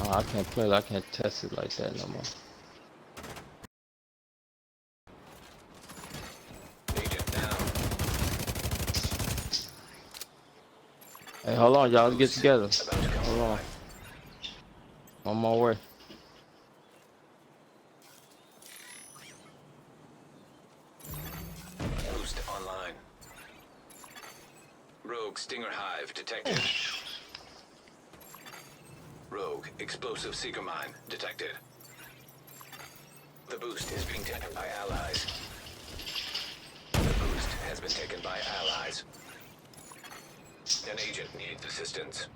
Oh, I can't play it. I can't test it like that no more. Agent down. Hey, hold on, y'all. Let's get together. About to come Hold on. online. On my way. Boost online. Rogue Stinger Hive detected. Rogue Explosive Seeker Mine detected. The boost is being taken by allies. The boost has been taken by allies. An agent needs assistance.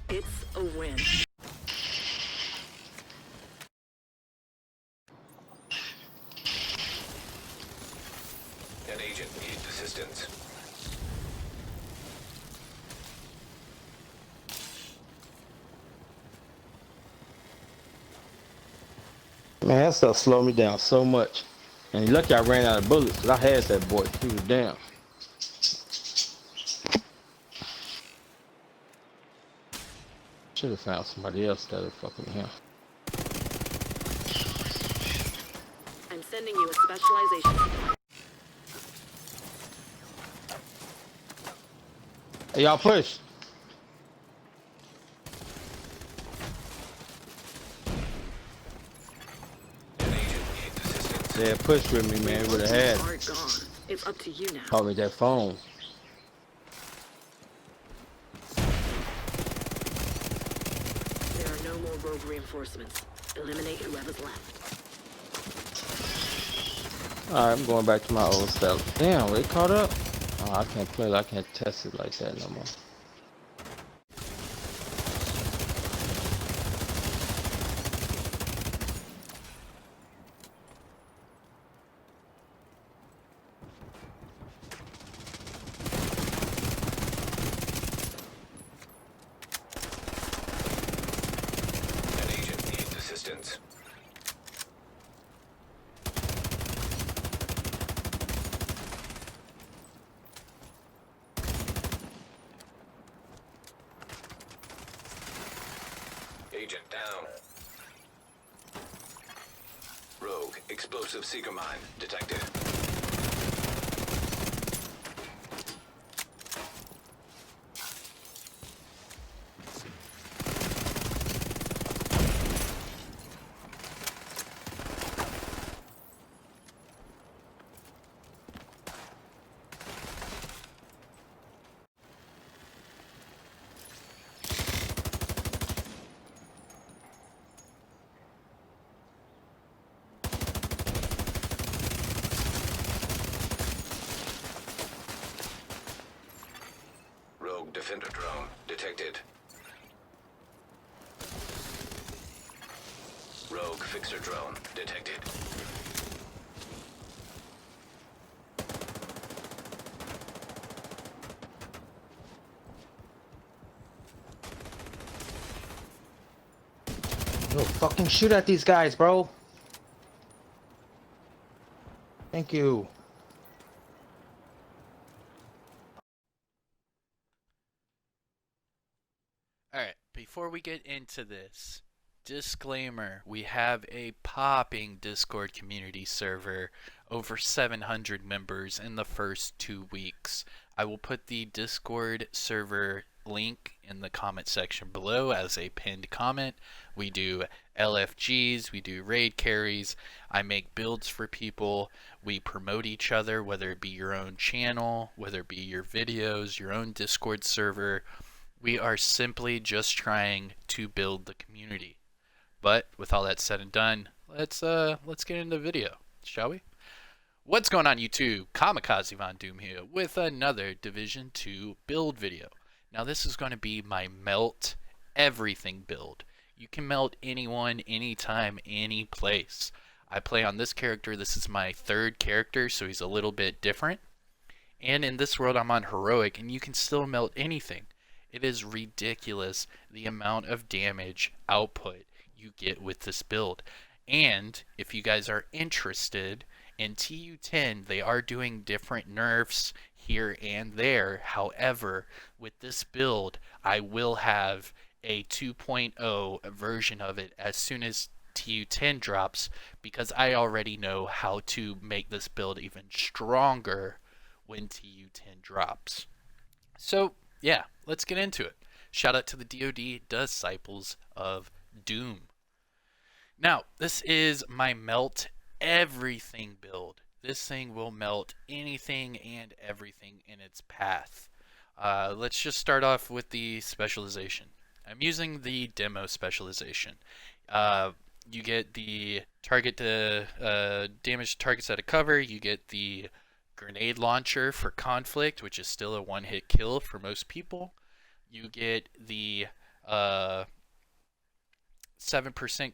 It's a win. An agent needs assistance. Man, that stuff slowed me down so much. And lucky I ran out of bullets, because I had that boy. He was down. Should have found somebody else instead of fucking him. I'm sending you a specialization. Hey, y'all push. An agent needs assistance. Yeah, push with me, man. Would have had. Are gone. It's up to you now. Call me that phone. There are no more rogue reinforcements. Eliminate whoever's left. Alright, I'm going back to my old stuff. Damn, they caught up? Oh, I can't play it. I can't test it like that no more. An agent needs assistance. Agent down. Rogue Explosive Seeker Mine detected. Rogue Defender drone detected. Rogue Fixer drone detected. Yo, fucking shoot at these guys, bro. Thank you. Alright, before we get into this, disclaimer, we have a popping Discord community server, over 700 members in the first 2 weeks. I will put the Discord server link in the comment section below as a pinned comment. We do LFGs, we do raid carries, I make builds for people, we promote each other, whether it be your own channel, whether it be your videos, your own Discord server. We are simply just trying to build the community. But with all that said and done, let's get into the video, shall we? What's going on YouTube? Kamikazevondoom here with another Division 2 build video. Now this is going to be my melt everything build. You can melt anyone, anytime, any place. I play on this character. This is my third character, so he's a little bit different. And in this world I'm on heroic, and you can still melt anything. It is ridiculous the amount of damage output you get with this build. And if you guys are interested, in TU10 they are doing different nerfs here and there. However, with this build I will have a 2.0 version of it as soon as TU10 drops, because I already know how to make this build even stronger when TU10 drops. So yeah, let's get into it. Shout out to the DoD Disciples of Doom. Now, this is my melt everything build. This thing will melt anything and everything in its path. Let's just start off with the specialization. I'm using the demo specialization. You get the target to damage targets out of cover. You get the grenade launcher for conflict, which is still a one-hit kill for most people. You get the 7%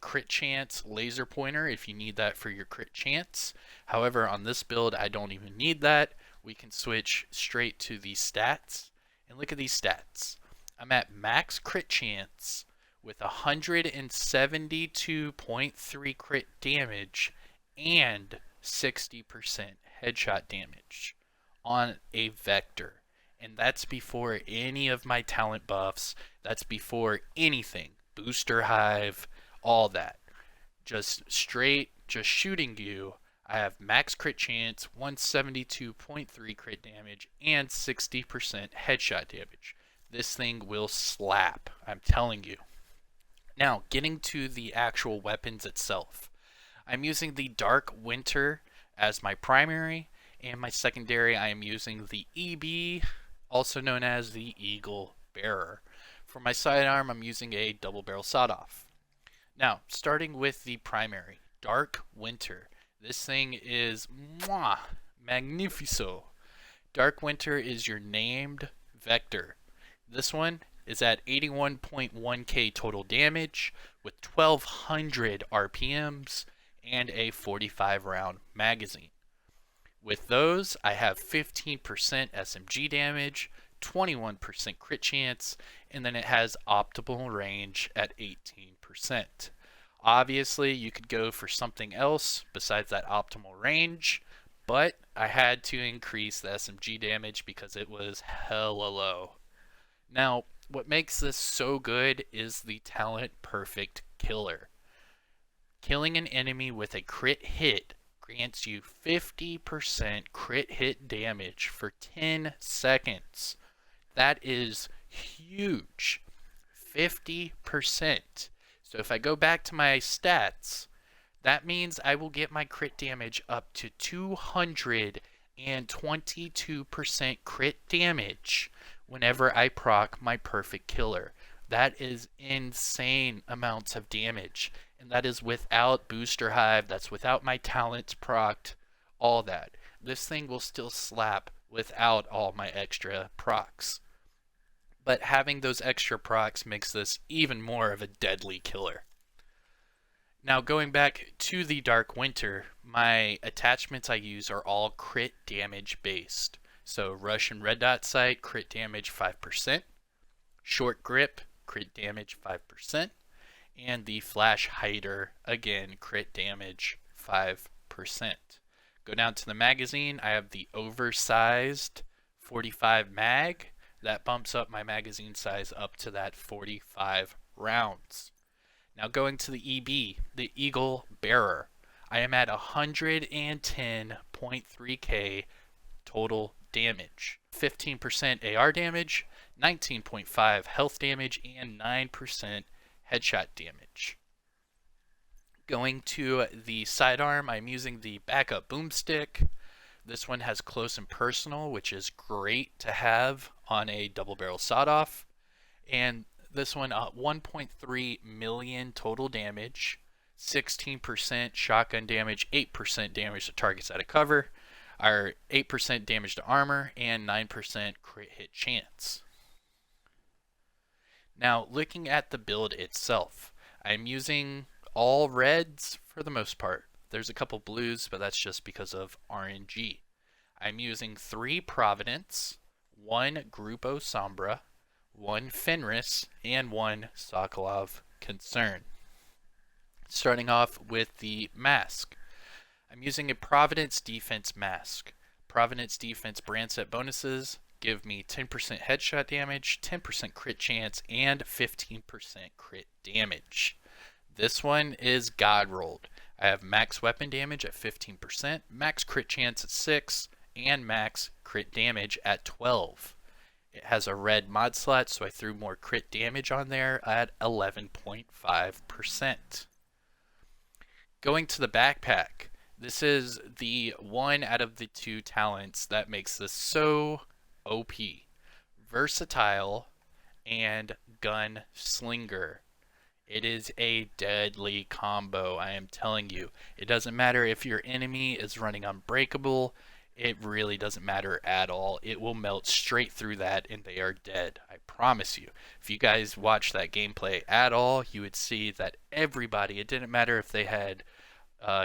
crit chance laser pointer if you need that for your crit chance. However, on this build I don't even need that. We can switch straight to the stats, and look at these stats. I'm at max crit chance with 172.3 crit damage and 60% headshot damage on a vector. And that's before any of my talent buffs. That's before anything. Booster hive, all that. Just straight, just shooting you. I have max crit chance, 172.3 crit damage, and 60% headshot damage. This thing will slap, I'm telling you. Now, getting to the actual weapons itself. I'm using the Dark Winter as my primary, and my secondary I am using the EB, also known as the Eagle Bearer. For my sidearm, I'm using a double barrel sawed-off. Now, starting with the primary, Dark Winter. This thing is magnifico. Dark Winter is your named vector. This one is at 81.1k total damage with 1200 RPMs and a 45 round magazine. With those, I have 15% SMG damage, 21% crit chance, and then it has optimal range at 18%. Obviously, you could go for something else besides that optimal range, but I had to increase the SMG damage because it was hella low. Now, what makes this so good is the Talent Perfect Killer. Killing an enemy with a crit hit grants you 50% crit hit damage for 10 seconds. That is huge. 50%. So if I go back to my stats, that means I will get my crit damage up to 222% crit damage whenever I proc my Perfect Killer. That is insane amounts of damage. And that is without Booster Hive, that's without my talents procced, all that. This thing will still slap without all my extra procs. But having those extra procs makes this even more of a deadly killer. Now going back to the Dark Winter, my attachments I use are all crit damage based. So Russian Red Dot Sight, crit damage 5%. Short Grip, crit damage 5%. And the Flash Hider, again, crit damage 5%. Go down to the magazine, I have the oversized 45 mag. That bumps up my magazine size up to that 45 rounds. Now going to the EB, the Eagle Bearer. I am at 110.3k total damage. 15% AR damage, 19.5 health damage, and 9% headshot damage. Going to the sidearm, I'm using the backup boomstick. This one has close and personal, which is great to have on a double barrel sawed-off. And this one, 1.3 million total damage, 16% shotgun damage, 8% damage to targets out of cover. are 8% damage to armor and 9% crit hit chance. Now, looking at the build itself, I'm using all reds for the most part. There's a couple blues, but that's just because of RNG. I'm using 3 Providence, 1 Grupo Sombra, 1 Fenris, and 1 Sokolov Concern. Starting off with the mask. I'm using a Providence Defense mask. Providence Defense brand set bonuses give me 10% headshot damage, 10% crit chance, and 15% crit damage. This one is God rolled. I have max weapon damage at 15%, max crit chance at 6, and max crit damage at 12. It has a red mod slot, so I threw more crit damage on there at 11.5%. Going to the backpack. This is the one out of the 2 talents that makes this so OP. Versatile and Gunslinger. It is a deadly combo, I am telling you. It doesn't matter if your enemy is running Unbreakable. It really doesn't matter at all. It will melt straight through that and they are dead. I promise you. If you guys watch that gameplay at all, you would see that everybody, it didn't matter if they had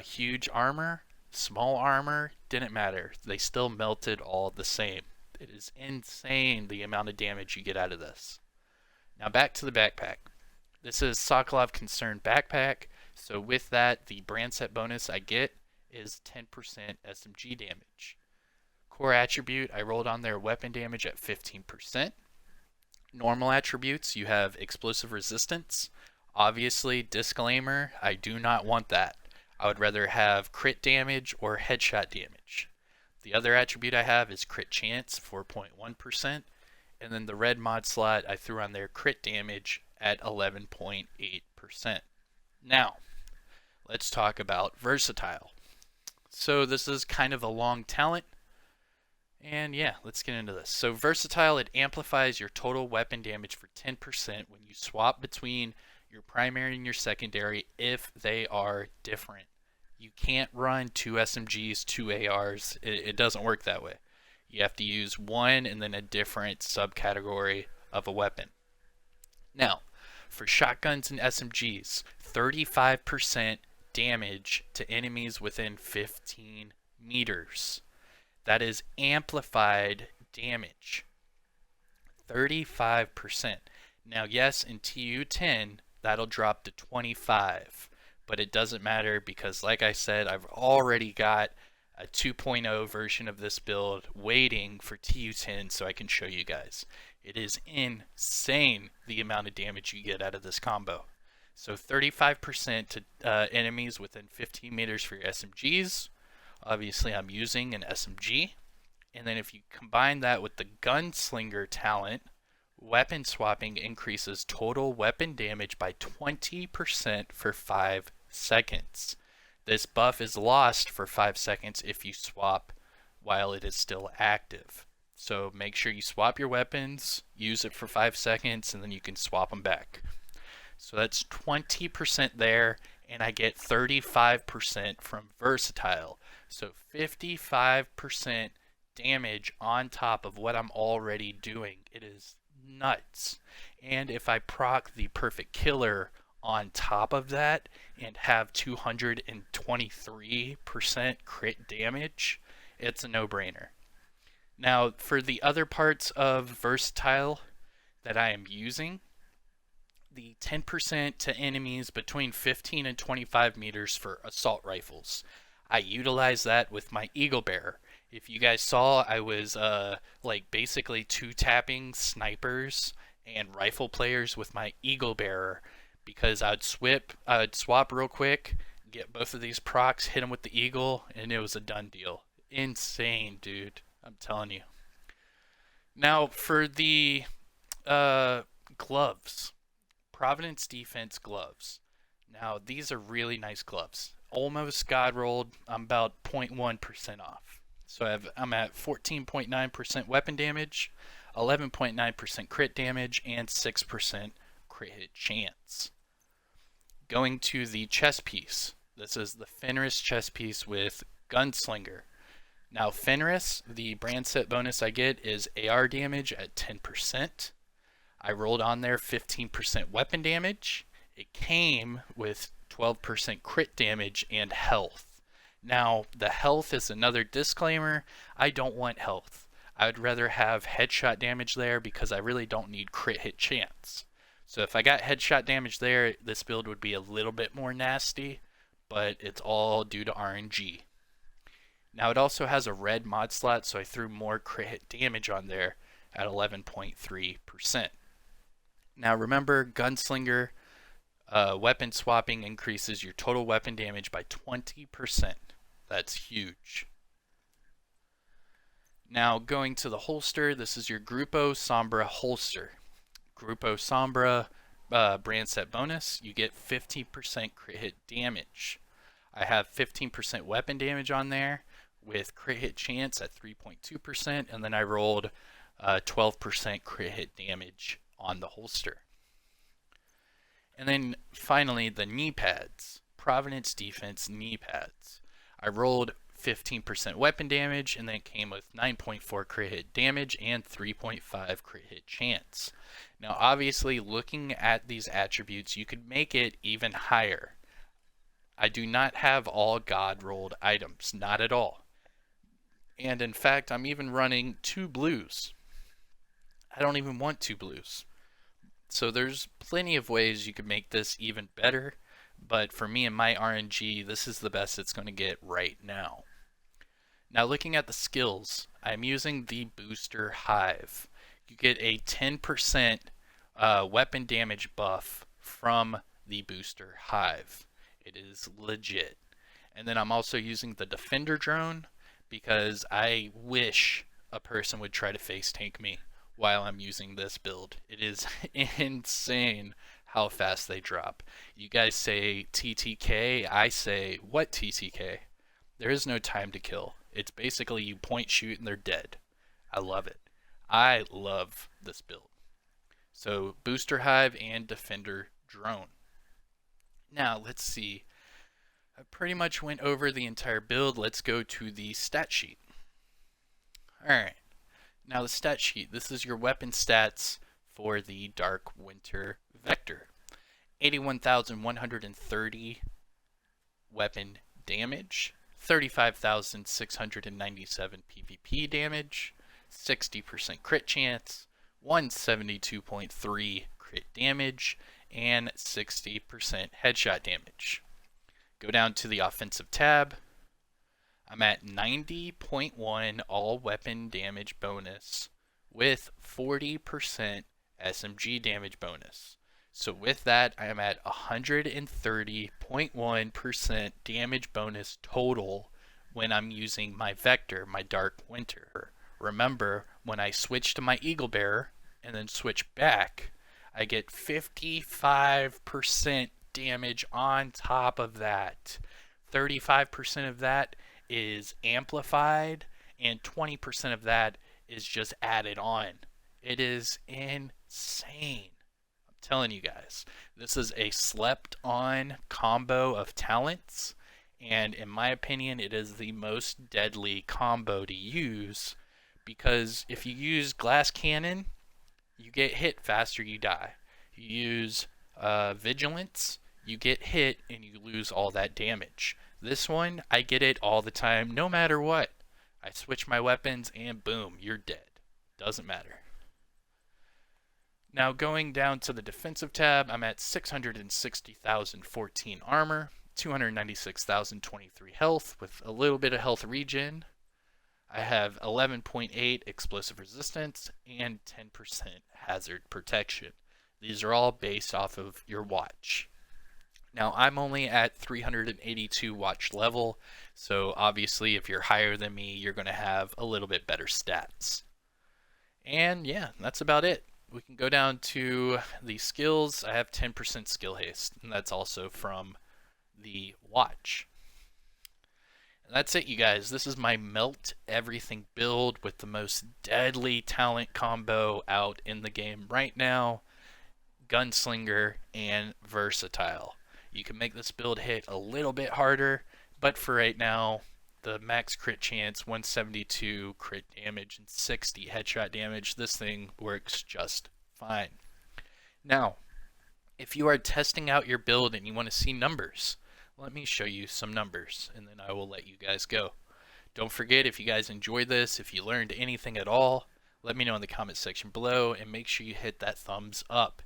huge armor, small armor, didn't matter. They still melted all the same. It is insane the amount of damage you get out of this. Now back to the backpack. This is Sokolov Concern backpack. So with that, the brand set bonus I get is 10% SMG damage. Core attribute, I rolled on there weapon damage at 15%. Normal attributes, you have explosive resistance. Obviously, disclaimer, I do not want that. I would rather have crit damage or headshot damage. The other attribute I have is crit chance, 4.1%. And then the red mod slot, I threw on there crit damage at 11.8%. Now, let's talk about versatile. So this is kind of a long talent. And yeah, let's get into this. So versatile, it amplifies your total weapon damage for 10% when you swap between your primary and your secondary if they are different. You can't run 2 SMGs, 2 ARs. It doesn't work that way. You have to use one and then a different subcategory of a weapon. Now, for shotguns and SMGs, 35% damage to enemies within 15 meters. That is amplified damage. 35%. Now, yes, in TU10, that'll drop to 25. But it doesn't matter because, like I said, I've already got a 2.0 version of this build waiting for TU10 so I can show you guys. It is insane the amount of damage you get out of this combo. So 35% to enemies within 15 meters for your SMGs. Obviously, I'm using an SMG. And then if you combine that with the Gunslinger talent, weapon swapping increases total weapon damage by 20% for 5 seconds. This buff is lost for 5 seconds if you swap while it is still active. So make sure you swap your weapons, use it for 5 seconds, and then you can swap them back. So that's 20% there, and I get 35% from versatile. So 55% damage on top of what I'm already doing. It is nuts. And if I proc the perfect killer on top of that and have 223% crit damage, it's a no-brainer. Now, for the other parts of versatile that I am using, the 10% to enemies between 15 and 25 meters for assault rifles. I utilize that with my Eagle Bearer. If you guys saw, I was like basically 2-tapping snipers and rifle players with my Eagle Bearer because I'd swap real quick, get both of these procs, hit them with the Eagle, and it was a done deal. Insane, dude. I'm telling you. Now for the gloves. Providence Defense gloves. Now these are really nice gloves. Almost God rolled. I'm about 0.1% off. So I'm at 14.9% weapon damage, 11.9% crit damage, and 6% crit hit chance. Going to the chest piece. This is the Fenris chest piece with Gunslinger. Now Fenris, the brand set bonus I get is AR damage at 10%. I rolled on there 15% weapon damage. It came with 12% crit damage and health. Now, the health is another disclaimer. I don't want health. I would rather have headshot damage there because I really don't need crit hit chance. So if I got headshot damage there, this build would be a little bit more nasty, but it's all due to RNG. Now it also has a red mod slot, so I threw more crit hit damage on there at 11.3%. Now remember, Gunslinger weapon swapping increases your total weapon damage by 20%. That's huge. Now going to the holster, this is your Grupo Sombra holster. Grupo Sombra brand set bonus, you get 15% crit hit damage. I have 15% weapon damage on there with crit hit chance at 3.2%, and then I rolled 12% crit hit damage on the holster. And then finally, the knee pads. Providence Defense knee pads. I rolled 15% weapon damage, and then it came with 9.4 crit hit damage and 3.5 crit hit chance. Now obviously, looking at these attributes, you could make it even higher. I do not have all God rolled items, not at all. And in fact, I'm even running 2 blues. I don't even want 2 blues. So there's plenty of ways you could make this even better, but for me and my RNG, this is the best it's going to get right now. Now looking at the skills, I'm using the Booster Hive. You get a 10% weapon damage buff from the Booster Hive. It is legit. And then I'm also using the Defender Drone because I wish a person would try to face tank me while I'm using this build. It is insane how fast they drop. You guys say TTK, I say, what TTK? There is no time to kill. It's basically you point, shoot, and they're dead. I love it. I love this build. So Booster Hive and Defender Drone. Now let's see. I pretty much went over the entire build. Let's go to the stat sheet. Alright. Now the stat sheet, this is your weapon stats for the Dark Winter Vector. 81,130 weapon damage, 35,697 PvP damage, 60% crit chance, 172.3 crit damage, and 60% headshot damage. Go down to the offensive tab. I'm at 90.1 all weapon damage bonus with 40% SMG damage bonus. So with that, I am at 130.1% damage bonus total when I'm using my Vector, my Dark Winter. Remember, when I switch to my Eagle Bearer and then switch back, I get 55% damage on top of that. 35% of that is amplified, and 20% of that is just added on. It is insane. I'm telling you guys, this is a slept on combo of talents, and in my opinion, it is the most deadly combo to use, because if you use Glass Cannon, you get hit faster, you die. You use Vigilance, you get hit and you lose all that damage. This one, I get it all the time, no matter what. I switch my weapons and boom, you're dead. Doesn't matter. Now going down to the defensive tab, I'm at 660,014 armor, 296,023 health with a little bit of health regen. I have 11.8 explosive resistance and 10% hazard protection. These are all based off of your watch. Now I'm only at 382 watch level, so obviously if you're higher than me, you're going to have a little bit better stats. And yeah, that's about it. We can go down to the skills. I have 10% skill haste, and that's also from the watch. And that's it, you guys. This is my melt everything build with the most deadly talent combo out in the game right now. Gunslinger and Versatile. You can make this build hit a little bit harder, but for right now, the max crit chance, 172 crit damage, and 60 headshot damage. This thing works just fine. Now, if you are testing out your build and you want to see numbers, let me show you some numbers, and then I will let you guys go. Don't forget, if you guys enjoyed this, if you learned anything at all, let me know in the comment section below, and make sure you hit that thumbs up.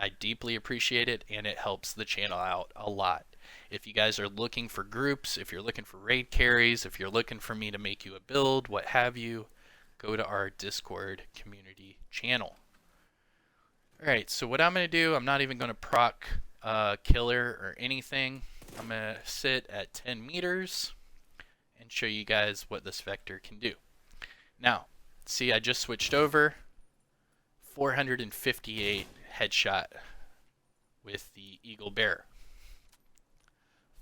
I deeply appreciate it, and it helps the channel out a lot. If you guys are looking for groups, if you're looking for raid carries, if you're looking for me to make you a build, what have you, go to our Discord community channel. Alright, so what I'm going to do, I'm not even going to proc killer or anything. I'm going to sit at 10 meters and show you guys what this vector can do. Now, see, I just switched over. 458 headshot with the Eagle Bear.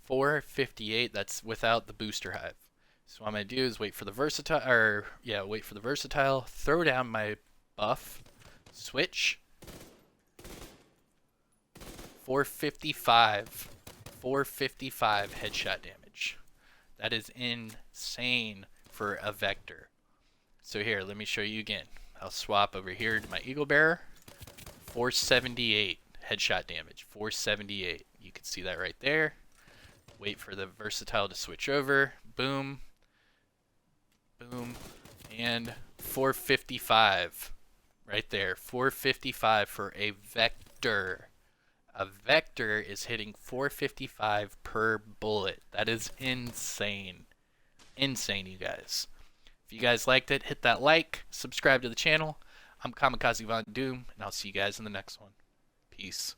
458, that's without the booster hive. So what I'm going to do is wait for the versatile, throw down my buff, switch. 455 headshot damage. That is insane for a vector. So here, let me show you again. I'll swap over here to my Eagle Bearer. 478 headshot damage. 478. You can see that right there. Wait for the versatile to switch over. Boom. Boom. And 455. Right there. 455 for a vector. A vector is hitting 455 per bullet. That is insane. Insane, you guys. If you guys liked it, hit that like, subscribe to the channel. I'm Kamikazevondoom, and I'll see you guys in the next one. Peace.